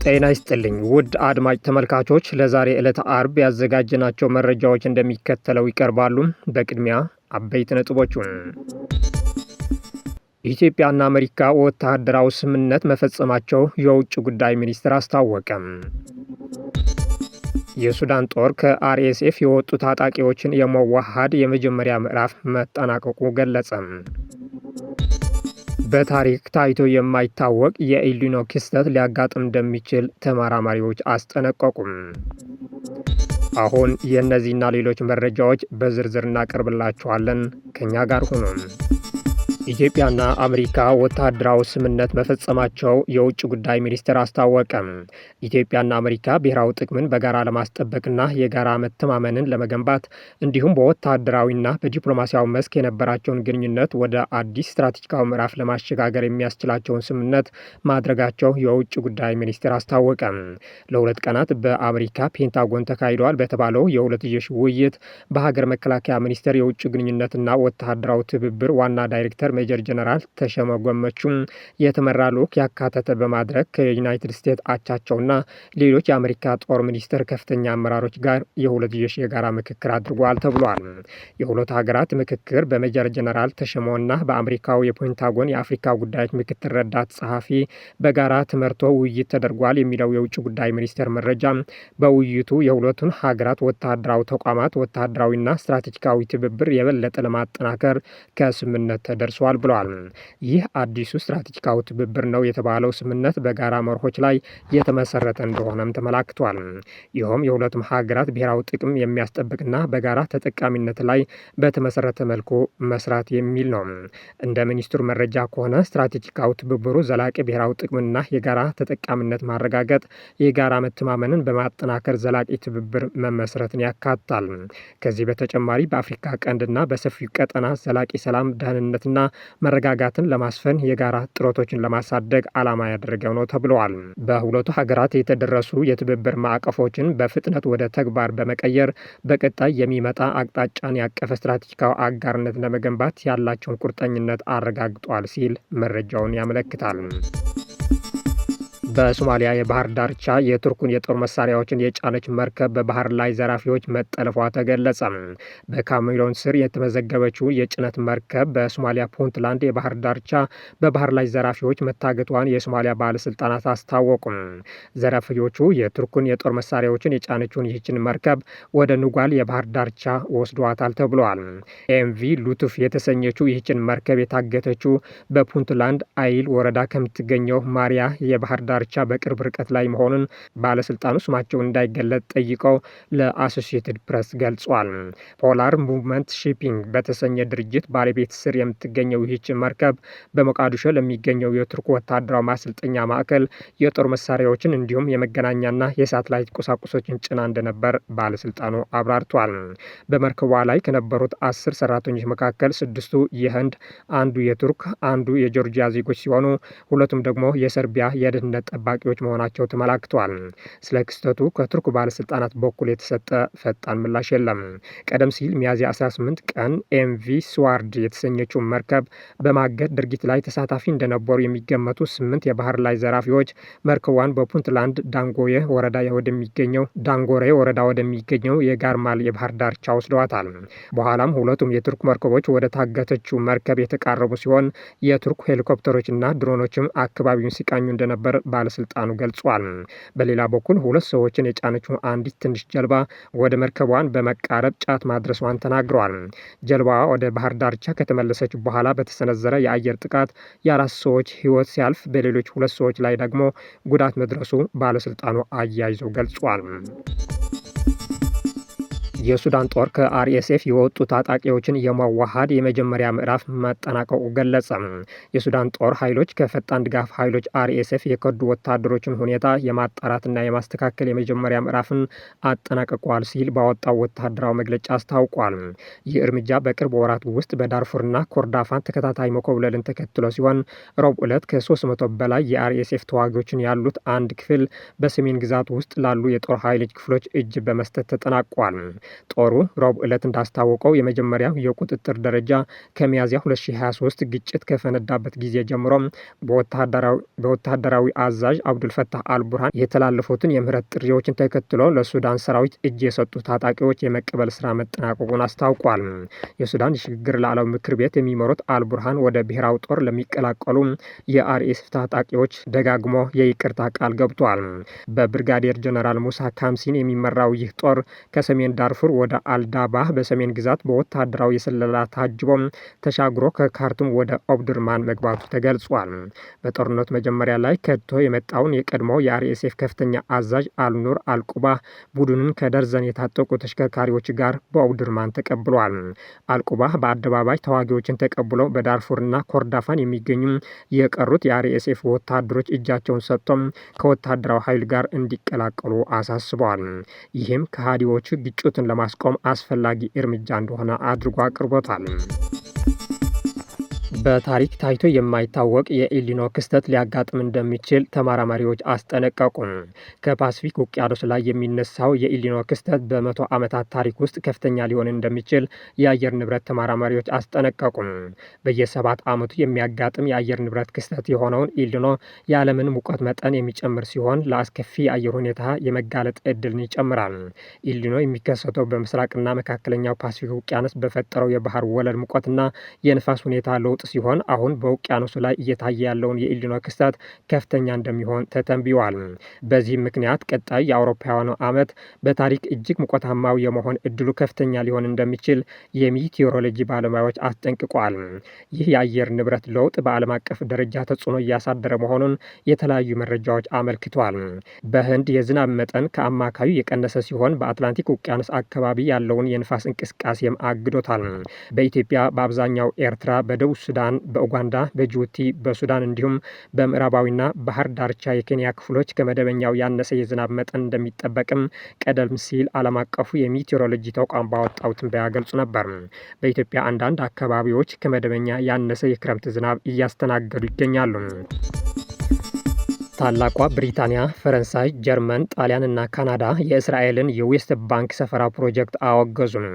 ጤና ይስጥልኝ ውድ አድማጭ ተመልካቾች፣ ለዛሬ ዕለተ አርብ ያዘጋጀናቸው መረጃዎች እንደሚከተለው ይቀርባሉ። በቅድሚያ አበይት ነጥቦቹን። ኢትዮጵያና አሜሪካ ወታደራዊ ስምምነት መፈጸማቸው የውጭ ጉዳይ ሚኒስትር አስታወቀም። የሱዳን ጦር ከአርኤስኤፍ የወጡ ታጣቂዎችን የመዋሃድ የመጀመሪያ ምዕራፍ መጠናቀቁ ገለጸ። በታሪክ ታይቶ የማይታወቅ የኤልኒኖ ክስተት ሊያጋጥም እንደሚችል ተመራማሪዎች አስጠነቀቁም። አሁን የእነዚህና ሌሎች መረጃዎች በዝርዝር እናቀርብላችኋለን። ከኛ ጋር ሁኑ። ኢትዮጵያና አሜሪካ ወታደራዊ ስምምነት መፈጸማቸው የውጭ ጉዳይ ሚኒስቴር አስታወቀም። ኢትዮጵያና አሜሪካ ብሔራዊ ጥቅምን በጋራ ለማስጠበቅና የጋራ መተማመንን ለመገንባት እንዲሁም በወታደራዊና በዲፕሎማሲያዊ መስክ የነበራቸውን ግንኙነት ወደ አዲስ ስትራቴጂካዊ ምዕራፍ ለማሸጋገር የሚያስችላቸውን ስምምነት ማድረጋቸው የውጭ ጉዳይ ሚኒስቴር አስታወቀም። ለሁለት ቀናት በአሜሪካ ፔንታጎን ተካሂደዋል በተባለው የሁለትዮሽ ውይይት በሀገር መከላከያ ሚኒስቴር የውጭ ግንኙነትና ወታደራዊ ትብብር ዋና ዳይሬክተር ሜጀር ጀነራል ተሾመ ገመቹ የተመራ ልዑክ ያካተተ በማድረግ ከዩናይትድ ስቴትስ አቻቸውና ሌሎች የአሜሪካ ጦር ሚኒስቴር ከፍተኛ አመራሮች ጋር የሁለትዮሽ የጋራ ምክክር አድርጓል ተብሏል። የሁለቱ ሀገራት ምክክር በሜጀር ጀነራል ተሾመና በአሜሪካው የፔንታጎን የአፍሪካ ጉዳዮች ምክትል ረዳት ጸሐፊ በጋራ ተመርቶ ውይይት ተደርጓል የሚለው የውጭ ጉዳይ ሚኒስቴር መረጃ በውይይቱ የሁለቱን ሀገራት ወታደራዊ ተቋማት ወታደራዊና ስትራቴጂካዊ ትብብር የበለጠ ለማጠናከር ከስምምነት ተደርሷል ብለዋል። ይህ አዲሱ ስትራቴጂካዊ ትብብር ነው የተባለው ስምምነት በጋራ መርሆች ላይ የተመሰረተ እንደሆነም ተመላክቷል። ይኸውም የሁለቱም ሀገራት ብሔራዊ ጥቅም የሚያስጠብቅና በጋራ ተጠቃሚነት ላይ በተመሰረተ መልኩ መስራት የሚል ነው። እንደ ሚኒስትሩ መረጃ ከሆነ ስትራቴጂካዊ ትብብሩ ዘላቂ ብሔራዊ ጥቅምና የጋራ ተጠቃሚነት ማረጋገጥ፣ የጋራ መተማመንን በማጠናከር ዘላቂ ትብብር መመስረትን ያካትታል። ከዚህ በተጨማሪ በአፍሪካ ቀንድና በሰፊው ቀጠና ዘላቂ ሰላም፣ ደህንነትና መረጋጋትን ለማስፈን የጋራ ጥረቶችን ለማሳደግ ዓላማ ያደረገው ነው ተብለዋል። በሁለቱ ሀገራት የተደረሱ የትብብር ማዕቀፎችን በፍጥነት ወደ ተግባር በመቀየር በቀጣይ የሚመጣ አቅጣጫን ያቀፈ ስትራቴጂካዊ አጋርነት ለመገንባት ያላቸውን ቁርጠኝነት አረጋግጧል ሲል መረጃውን ያመለክታል። በሶማሊያ የባህር ዳርቻ የቱርኩን የጦር መሳሪያዎችን የጫነች መርከብ በባህር ላይ ዘራፊዎች መጠለፏ ተገለጸ። በካሜሮን ስር የተመዘገበችው የጭነት መርከብ በሶማሊያ ፑንትላንድ የባህር ዳርቻ በባህር ላይ ዘራፊዎች መታገቷን የሶማሊያ ባለስልጣናት አስታወቁም። ዘራፊዎቹ የቱርኩን የጦር መሳሪያዎችን የጫነችውን ይህችን መርከብ ወደ ኑጓል የባህር ዳርቻ ወስዷታል ተብለዋል። ኤምቪ ሉቱፍ የተሰኘችው ይህችን መርከብ የታገተችው በፑንትላንድ አይል ወረዳ ከምትገኘው ማሪያ የባህር ዳርቻ በቅርብ ርቀት ላይ መሆኑን ባለስልጣኑ ስማቸው እንዳይገለጥ ጠይቀው ለአሶሲየትድ ፕሬስ ገልጿል። ፖላር ሙቭመንት ሺፒንግ በተሰኘ ድርጅት ባለቤት ስር የምትገኘው ይህች መርከብ በሞቃዲሾ ለሚገኘው የቱርክ ወታደራዊ ማሰልጠኛ ማዕከል የጦር መሳሪያዎችን እንዲሁም የመገናኛና የሳተላይት ቁሳቁሶችን ጭና እንደነበር ባለስልጣኑ አብራርቷል። በመርከቧ ላይ ከነበሩት 10 ሰራተኞች መካከል 6ቱ የህንድ፣ አንዱ የቱርክ፣ አንዱ የጆርጂያ ዜጎች ሲሆኑ ሁለቱም ደግሞ የሰርቢያ የደህንነት ጠባቂዎች መሆናቸው ተመላክቷል። ስለ ክስተቱ ከቱርክ ባለስልጣናት በኩል የተሰጠ ፈጣን ምላሽ የለም። ቀደም ሲል ሚያዝያ 18 ቀን ኤምቪ ስዋርድ የተሰኘችው መርከብ በማገድ ድርጊት ላይ ተሳታፊ እንደነበሩ የሚገመቱ 8 የባህር ላይ ዘራፊዎች መርከቧን በፑንትላንድ ዳንጎሬ ወረዳ ወደሚገኘው የጋርማል የባህር ዳርቻ ወስደዋታል። በኋላም ሁለቱም የቱርክ መርከቦች ወደ ታገተችው መርከብ የተቃረቡ ሲሆን የቱርክ ሄሊኮፕተሮችና ድሮኖችም አካባቢውን ሲቃኙ እንደነበር ባለስልጣኑ ገልጿል። በሌላ በኩል ሁለት ሰዎችን የጫነችው አንዲት ትንሽ ጀልባ ወደ መርከቧን በመቃረብ ጫት ማድረሷን ተናግረዋል። ጀልባዋ ወደ ባህር ዳርቻ ከተመለሰች በኋላ በተሰነዘረ የአየር ጥቃት የ4 ሰዎች ሕይወት ሲያልፍ በሌሎች 2 ሰዎች ላይ ደግሞ ጉዳት መድረሱ ባለስልጣኑ አያይዘው ገልጿል። የሱዳን ጦር ከአርኤስኤፍ የወጡ ታጣቂዎችን የመዋሃድ የመጀመሪያ ምዕራፍ መጠናቀቁ ገለጸ። የሱዳን ጦር ኃይሎች ከፈጣን ድጋፍ ኃይሎች አርኤስኤፍ የከዱ ወታደሮችን ሁኔታ የማጣራትና የማስተካከል የመጀመሪያ ምዕራፍን አጠናቅቋል ሲል ባወጣው ወታደራዊ መግለጫ አስታውቋል። ይህ እርምጃ በቅርብ ወራት ውስጥ በዳርፉርና ኮርዳፋን ተከታታይ መኮብለልን ተከትሎ ሲሆን ረቡዕ ዕለት ከ300 በላይ የአርኤስኤፍ ተዋጊዎችን ያሉት አንድ ክፍል በሰሜን ግዛት ውስጥ ላሉ የጦር ኃይሎች ክፍሎች እጅ በመስጠት ተጠናቋል። ጦሩ ረቡዕ ዕለት እንዳስታወቀው የመጀመሪያው የቁጥጥር ደረጃ ከሚያዝያ 2023 ግጭት ከፈነዳበት ጊዜ ጀምሮ በወታደራዊ አዛዥ አብዱልፈታህ አልቡርሃን የተላለፉትን የምህረት ጥሪዎችን ተከትሎ ለሱዳን ሰራዊት እጅ የሰጡ ታጣቂዎች የመቀበል ስራ መጠናቀቁን አስታውቋል። የሱዳን የሽግግር ሉዓላዊ ምክር ቤት የሚመሩት አልቡርሃን ወደ ብሔራዊ ጦር ለሚቀላቀሉ የአርኤስኤፍ ታጣቂዎች ደጋግሞ የይቅርታ ቃል ገብቷል። በብርጋዴር ጀነራል ሙሳ ካምሲን የሚመራው ይህ ጦር ከሰሜን ዳርፉር ወደ አልዳባህ በሰሜን ግዛት በወታደራዊ የስለላ ታጅቦ ተሻግሮ ከካርቱም ወደ ኦብዱርማን መግባቱ ተገልጿል። በጦርነቱ መጀመሪያ ላይ ከድቶ የመጣውን የቀድሞ የአርኤስኤፍ ከፍተኛ አዛዥ አልኑር አልቁባ ቡድንን ከደርዘን የታጠቁ ተሽከርካሪዎች ጋር በኦብዱርማን ተቀብሏል። አልቁባ በአደባባይ ተዋጊዎችን ተቀብለው በዳርፉርና ኮርዳፋን የሚገኙ የቀሩት የአርኤስኤፍ ወታደሮች እጃቸውን ሰጥቶም ከወታደራዊ ኃይል ጋር እንዲቀላቀሉ አሳስበዋል። ይህም ከሃዲዎቹ ግጭቱን ለማስቆም አስፈላጊ እርምጃ እንደሆነ አድርጎ አቅርቦታል። በታሪክ ታይቶ የማይታወቅ የኤልኒኖ ክስተት ሊያጋጥም እንደሚችል ተመራማሪዎች አስጠነቀቁ። ከፓሲፊክ ውቅያኖስ ላይ የሚነሳው የኤልኒኖ ክስተት በመቶ ዓመታት ታሪክ ውስጥ ከፍተኛ ሊሆን እንደሚችል የአየር ንብረት ተመራማሪዎች አስጠነቀቁ። በየ7 ዓመቱ የሚያጋጥም የአየር ንብረት ክስተት የሆነውን ኤልኒኖ የዓለምን ሙቀት መጠን የሚጨምር ሲሆን ለአስከፊ የአየር ሁኔታ የመጋለጥ እድልን ይጨምራል። ኤልኒኖ የሚከሰተው በምስራቅና መካከለኛው ፓሲፊክ ውቅያኖስ በፈጠረው የባህር ወለል ሙቀትና የንፋስ ሁኔታ ለውጥ ሲሆን አሁን በውቅያኖሱ ላይ እየታየ ያለውን የኤልኒኖ ክስተት ከፍተኛ እንደሚሆን ተተንብዮአል። በዚህም ምክንያት ቀጣይ የአውሮፓውያኑ ዓመት በታሪክ እጅግ ሙቀታማው የመሆን እድሉ ከፍተኛ ሊሆን እንደሚችል የሚቲዮሮሎጂ ባለሙያዎች አስጠንቅቋል። ይህ የአየር ንብረት ለውጥ በዓለም አቀፍ ደረጃ ተጽዕኖ እያሳደረ መሆኑን የተለያዩ መረጃዎች አመልክቷል። በህንድ የዝናብ መጠን ከአማካዩ የቀነሰ ሲሆን በአትላንቲክ ውቅያኖስ አካባቢ ያለውን የንፋስ እንቅስቃሴም አግዶታል። በኢትዮጵያ በአብዛኛው ኤርትራ፣ በደቡብ ሱዳን፣ በኡጋንዳ፣ በጅቡቲ፣ በሱዳን እንዲሁም በምዕራባዊና ባህር ዳርቻ የኬንያ ክፍሎች ከመደበኛው ያነሰ የዝናብ መጠን እንደሚጠበቅም ቀደም ሲል ዓለም አቀፉ የሚቲዮሮሎጂ ተቋም ባወጣው ትንበያ ገልጾ ነበር። በኢትዮጵያ አንዳንድ አካባቢዎች ከመደበኛ ያነሰ የክረምት ዝናብ እያስተናገዱ ይገኛሉ። ታላቋ ብሪታንያ፣ ፈረንሳይ፣ ጀርመን፣ ጣሊያን እና ካናዳ የእስራኤልን የዌስት ባንክ ሰፈራ ፕሮጀክት አወገዙም።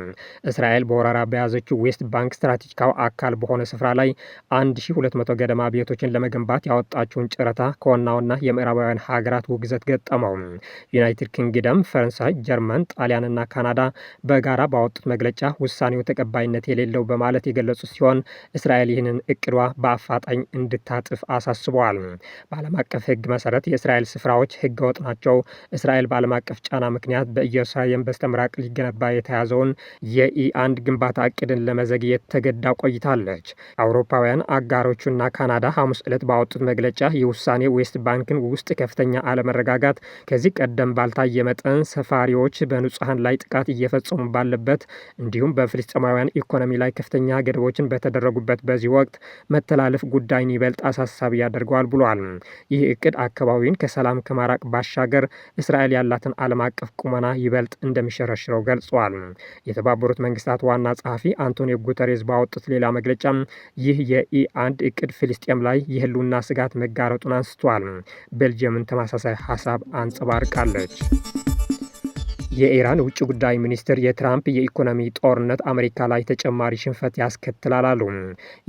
እስራኤል በወረራ በያዘችው ዌስት ባንክ ስትራቴጂካዊ አካል በሆነ ስፍራ ላይ 1200 ገደማ ቤቶችን ለመገንባት ያወጣችውን ጨረታ ከዋናውና የምዕራባውያን ሀገራት ውግዘት ገጠመው። ዩናይትድ ኪንግደም፣ ፈረንሳይ፣ ጀርመን፣ ጣሊያን እና ካናዳ በጋራ ባወጡት መግለጫ ውሳኔው ተቀባይነት የሌለው በማለት የገለጹ ሲሆን እስራኤል ይህንን እቅዷ በአፋጣኝ እንድታጥፍ አሳስበዋል። በዓለም አቀፍ ሕግ መሰረት የእስራኤል ስፍራዎች ህገወጥ ናቸው። እስራኤል በዓለም አቀፍ ጫና ምክንያት በኢየሩሳሌም በስተምራቅ ሊገነባ የተያዘውን የኢ1 ግንባታ እቅድን ለመዘግየት ተገዳ ቆይታለች። አውሮፓውያን አጋሮቹና ካናዳ ሐሙስ ዕለት ባወጡት መግለጫ የውሳኔ ዌስት ባንክን ውስጥ ከፍተኛ አለመረጋጋት ከዚህ ቀደም ባልታየ መጠን ሰፋሪዎች በንጹሐን ላይ ጥቃት እየፈጸሙ ባለበት እንዲሁም በፍልስጤማውያን ኢኮኖሚ ላይ ከፍተኛ ገደቦችን በተደረጉበት በዚህ ወቅት መተላለፍ ጉዳይን ይበልጥ አሳሳቢ ያደርገዋል ብሏል። ይህ እቅድ አካባቢውን ከሰላም ከማራቅ ባሻገር እስራኤል ያላትን ዓለም አቀፍ ቁመና ይበልጥ እንደሚሸረሽረው ገልጿል። የተባበሩት መንግስታት ዋና ጸሐፊ አንቶኒዮ ጉተሬዝ ባወጡት ሌላ መግለጫ ይህ የኢ1 እቅድ ፍልስጤም ላይ የህልውና ስጋት መጋረጡን አንስቷል። ቤልጅየምን ተመሳሳይ ሀሳብ አንጸባርቃለች። የኢራን ውጭ ጉዳይ ሚኒስትር የትራምፕ የኢኮኖሚ ጦርነት አሜሪካ ላይ ተጨማሪ ሽንፈት ያስከትላል አሉ።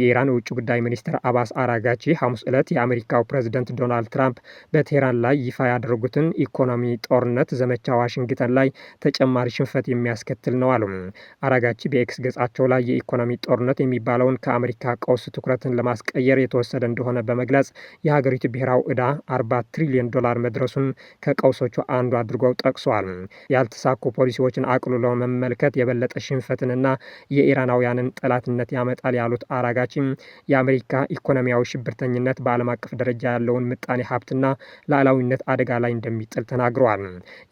የኢራን ውጭ ጉዳይ ሚኒስትር አባስ አራጋቺ ሐሙስ ዕለት የአሜሪካው ፕሬዝደንት ዶናልድ ትራምፕ በቴህራን ላይ ይፋ ያደረጉትን ኢኮኖሚ ጦርነት ዘመቻ ዋሽንግተን ላይ ተጨማሪ ሽንፈት የሚያስከትል ነው አሉ። አራጋቺ በኤክስ ገጻቸው ላይ የኢኮኖሚ ጦርነት የሚባለውን ከአሜሪካ ቀውስ ትኩረትን ለማስቀየር የተወሰደ እንደሆነ በመግለጽ የሀገሪቱ ብሔራዊ ዕዳ 40 ትሪሊዮን ዶላር መድረሱን ከቀውሶቹ አንዱ አድርገው ጠቅሷል። ያልተሳኩ ፖሊሲዎችን አቅልሎ መመልከት የበለጠ ሽንፈትንና የኢራናውያንን ጠላትነት ያመጣል ያሉት አራጋቺም የአሜሪካ ኢኮኖሚያዊ ሽብርተኝነት በዓለም አቀፍ ደረጃ ያለውን ምጣኔ ሀብትና ሉዓላዊነት አደጋ ላይ እንደሚጥል ተናግረዋል።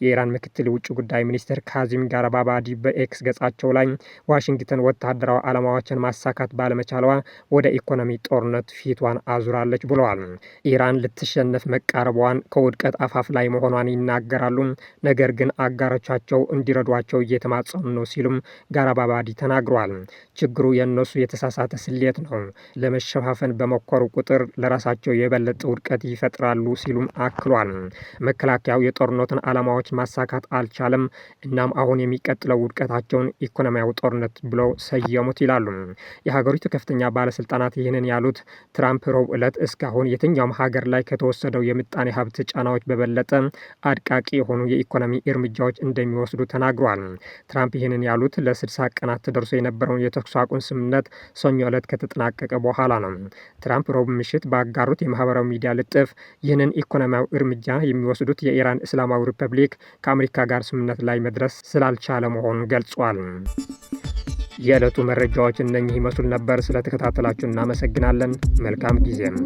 የኢራን ምክትል ውጭ ጉዳይ ሚኒስትር ካዚም ጋርባባዲ በኤክስ ገጻቸው ላይ ዋሽንግተን ወታደራዊ ዓላማዎችን ማሳካት ባለመቻሏ ወደ ኢኮኖሚ ጦርነት ፊቷን አዙራለች ብለዋል። ኢራን ልትሸነፍ መቃረቧን ከውድቀት አፋፍ ላይ መሆኗን ይናገራሉ። ነገር ግን አጋሮቿ ወዳጆቻቸው እንዲረዷቸው እየተማጸኑ ነው ሲሉም ጋራባባዲ ተናግረዋል። ችግሩ የእነሱ የተሳሳተ ስሌት ነው። ለመሸፋፈን በሞከሩ ቁጥር ለራሳቸው የበለጠ ውድቀት ይፈጥራሉ ሲሉም አክሏል። መከላከያው የጦርነቱን ዓላማዎች ማሳካት አልቻለም። እናም አሁን የሚቀጥለው ውድቀታቸውን ኢኮኖሚያዊ ጦርነት ብለው ሰየሙት ይላሉ። የሀገሪቱ ከፍተኛ ባለስልጣናት ይህንን ያሉት ትራምፕ ረቡዕ ዕለት እስካሁን የትኛውም ሀገር ላይ ከተወሰደው የምጣኔ ሀብት ጫናዎች በበለጠ አድቃቂ የሆኑ የኢኮኖሚ እርምጃዎች እንደሚወስዱ ተናግሯል። ትራምፕ ይህንን ያሉት ለ60 ቀናት ተደርሶ የነበረውን የተኩስ አቁም ስምምነት ሰኞ ዕለት ከተጠናቀቀ በኋላ ነው። ትራምፕ ረቡዕ ምሽት ባጋሩት የማህበራዊ ሚዲያ ልጥፍ ይህንን ኢኮኖሚያዊ እርምጃ የሚወስዱት የኢራን እስላማዊ ሪፐብሊክ ከአሜሪካ ጋር ስምምነት ላይ መድረስ ስላልቻለ መሆኑን ገልጿል። የዕለቱ መረጃዎች እነኚህ ይመስሉ ነበር። ስለተከታተላችሁ እናመሰግናለን። መልካም ጊዜም